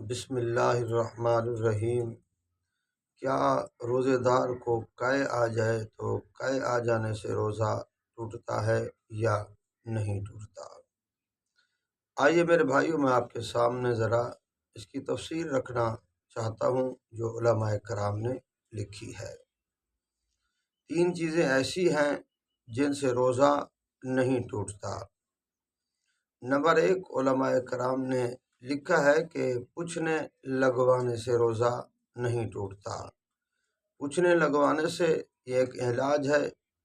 بسم اللہ الرحمن الرحیم۔ کیا روزے دار کو قے آ جائے تو قے آ جانے سے روزہ ٹوٹتا ہے یا نہیں ٹوٹتا؟ آئیے میرے بھائیوں، میں آپ کے سامنے ذرا اس کی تفسیر رکھنا چاہتا ہوں جو علماء کرام نے لکھی ہے۔ 3 چیزیں ایسی ہیں جن سے روزہ نہیں ٹوٹتا۔ نمبر 1، علماء کرام نے لکھا ہے کہ پوچھنے لگوانے سے روزہ نہیں ٹوٹتا۔ پوچھنے لگوانے سے یہ ایک علاج ہے،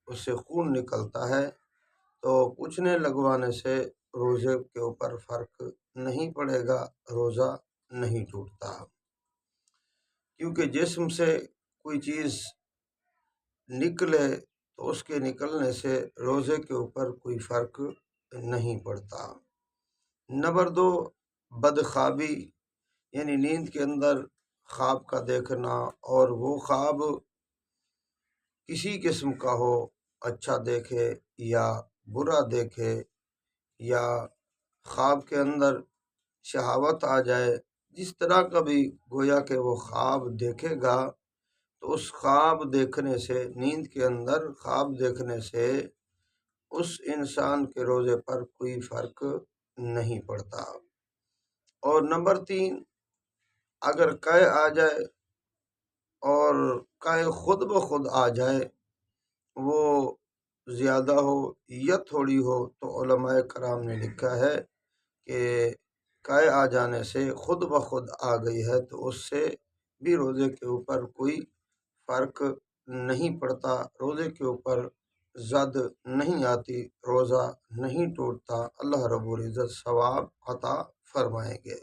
اس سے خون نکلتا ہے، تو پوچھنے لگوانے سے روزے کے اوپر فرق نہیں پڑے گا، روزہ نہیں ٹوٹتا۔ کیونکہ جسم سے کوئی چیز نکلے تو اس کے نکلنے سے روزے کے اوپر کوئی فرق نہیں پڑتا۔ نمبر 2، بدخوابی، یعنی نیند کے اندر خواب کا دیکھنا، اور وہ خواب کسی قسم کا ہو، اچھا دیکھے یا برا دیکھے، یا خواب کے اندر شہوت آ جائے، جس طرح کا بھی گویا کہ وہ خواب دیکھے گا، تو اس خواب دیکھنے سے، نیند کے اندر خواب دیکھنے سے اس انسان کے روزے پر کوئی فرق نہیں پڑتا۔ اور نمبر 3، اگر قے آ جائے اور قے خود بخود آ جائے، وہ زیادہ ہو یا تھوڑی ہو، تو علماء کرام نے لکھا ہے کہ قے آ جانے سے خود بخود آ گئی ہے تو اس سے بھی روزے کے اوپر کوئی فرق نہیں پڑتا، روزے کے اوپر زد نہیں آتی، روزہ نہیں ٹوٹتا۔ اللہ رب العزت ثواب عطا فرمائیں گے۔